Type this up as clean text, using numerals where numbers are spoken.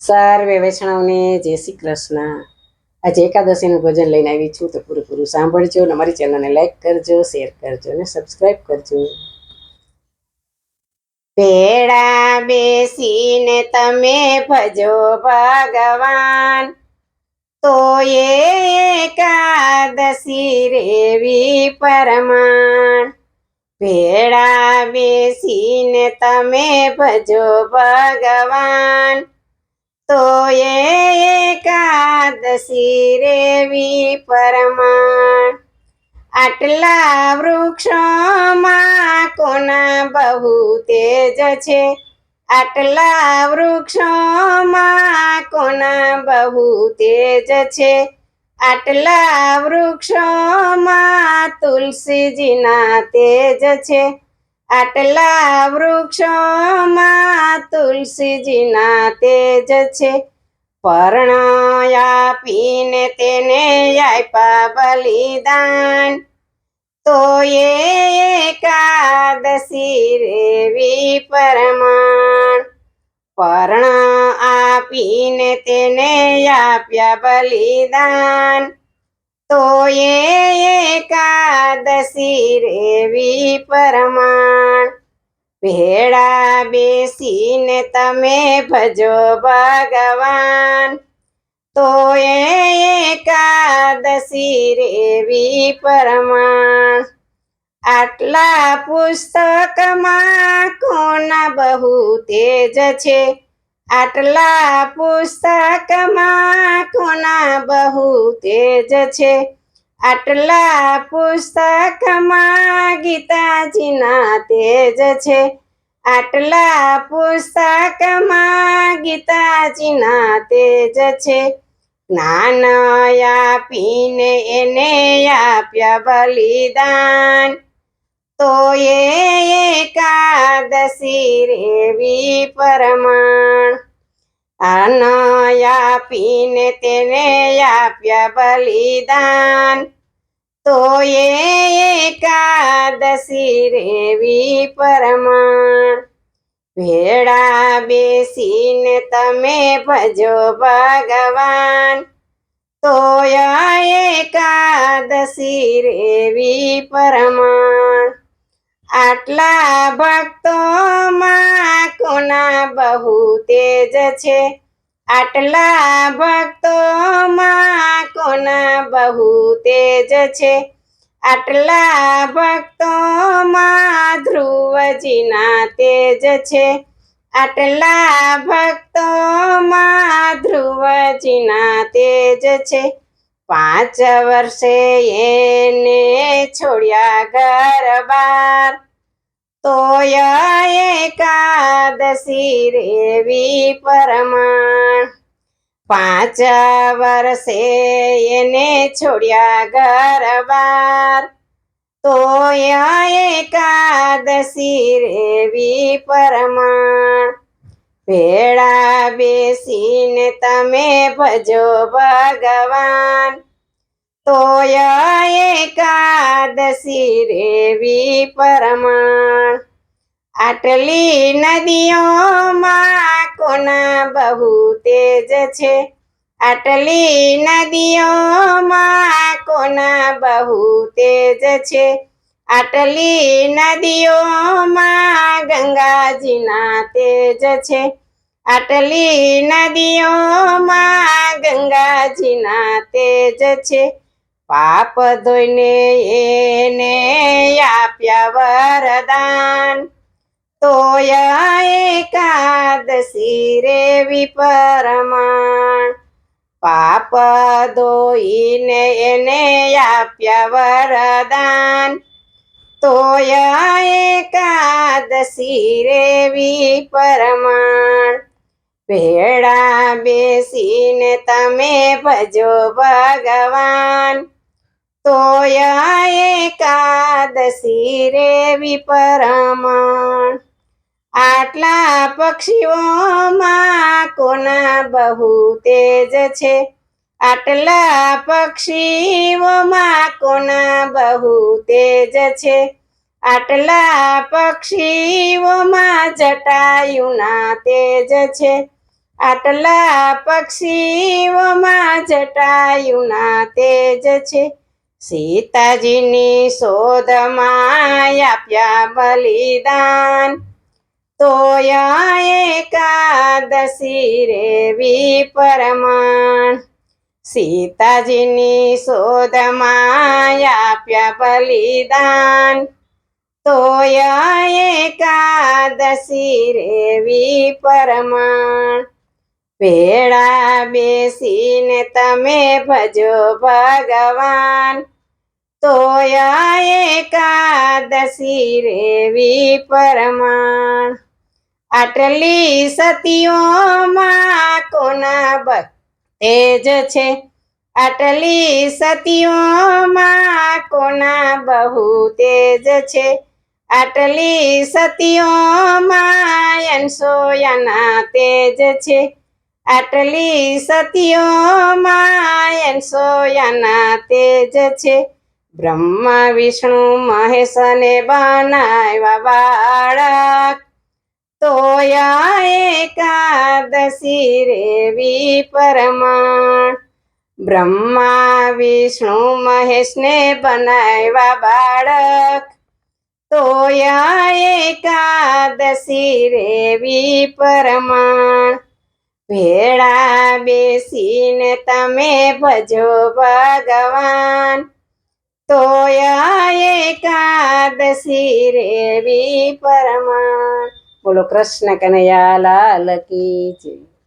સર્વે વૈષ્ણવને જય શ્રી કૃષ્ણ। આજે એકાદશીનું ભજન લઈને આવી છું, તો પૂરું સાંભળજો અને અમારી ચેનલને લાઈક કરજો, શેર કરજો અને સબસ્ક્રાઈબ કરજો। ભેળા બેસીને તમે ભજો ભગવાન, તો એકાદશી રેવી પરમાણ। ભેળા બેસીને તમે ભજો ભગવાન, તો એકાદશી રેવી પરમાણ। આટલા વૃક્ષોમાં કોના બહુ તેજ છે, આટલા વૃક્ષોમાં કોના બહુ તેજ છે, આટલા વૃક્ષોમાં તુલસીજીના તેજ છે, આટલા વૃક્ષોમાં તુલસીજીના તેજ છે। પર્ણ આપીને તેને આપ્યા બલિદાન, તો એકાદશી રેવી પરમાણ। પર્ણ આપીને તેને આપ્યા બલિદાન, તો એકાદશી રેવી પરમાણ। ભેળા બેસીને તમે ભજો ભગવાન, તો એકાદશી રેવી પરમાણ। આટલા પુસ્તકમાં કોના બહુ તેજ છે, આટલા પુસ્તકમાં કોના બહુ તેજ છે, આટલા પુસ્તકમાં ગીતાજીના તેજ છે, આટલા પુસ્તકમાં ગીતાજીના તેજ છે। જ્ઞાન આપીને એને આપ્યા બલિદાન, તો એકાદશી રેવી પરમાણ। અન્ન આપીને તેને આપ્યા બલિદાન, તો એકાદશી રેવી પરમાણ। ભેળા બેસીને તમે ભજો ભગવાન, તો એકાદશી રેવી પરમાણ। આટલા ભક્તોમાં કોના બહુ તેજ છે, આટલા ભક્તોમાં કોના બહુ તેજ છે, આટલા ભક્તોમાં ધ્રુવજીના તેજ છે, આટલા ભક્તોમાં ધ્રુવજીના તેજ છે। 5 વર્ષે એને છોડ્યા ઘર બાર, તો એકાદશી રેવી પરમાણ। 5 વર્ષે એને છોડ્યા ઘર બાર, તો એકાદશી રેવી પરમાણ। ભેળા બેસીને તમે ભજો ભગવાન, તો એકાદશી રેવી પરમાણ। આટલી નદીઓમાં કોના બહુ તેજ છે, આટલી નદીઓમાં કોના બહુ તેજ છે, આટલી નદીઓમાં ગંગાજીના તેજ છે, આટલી નદીઓમાં ગંગાજીના તેજ છે। પાપ ધોઈને એને આપ્યા વરદાન, તો એકાદશી રેવી પરમાણ। પાપ ધોઈને એને આપ્યા વરદાન, તો એકાદશી રેવી પરમાણ। ભેળા બેસીને તમે ભજો ભગવાન, તો એકાદશી રેવી પરમાણ। આટલા પક્ષીઓમાં કોના બહુ તેજ છે, આટલા પક્ષીઓમાં કોના બહુ તેજ છે, આટલા પક્ષીઓમાં જટાયુના તેજ છે, આટલા પક્ષીઓમાં જટાયુના તેજ છે. સીતાજીની શોધમાં આપ્યા બલિદાન. તોય એકાદશી રેવી પરમાણ. સીતાજીની શોધમાં આપ્યા બલિદાન. તોય એકાદશી રેવી પરમાણ. ભેળા બેસીને તમે ભજો ભગવાન. તોય એકાદશી રેવી પરમાણ. આટલી સતીઓમાં કોના તેજ છે. આટલી સતીઓમાં કોના બહુ તેજ છે. આટલી સતીઓમાં અનસૂયાના તેજ છે. આટલી સતીઓમાં અનસૂયાના તેજ છે. બ્રહ્મા વિષ્ણુ મહેશને બનાવ્યા બાળક. તોય એકાદશી રેવી પરમાણ. બ્રહ્મા વિષ્ણુ મહેશને બનાવ્યા બાળક. તોય એકાદશી રેવી પરમાણ. ભેળા બેસીને તમે ભજો ભગવાન. તોય એકાદશી રેવી પરમાણ. બોલો કૃષ્ણ કનૈયા લાલ કી જય.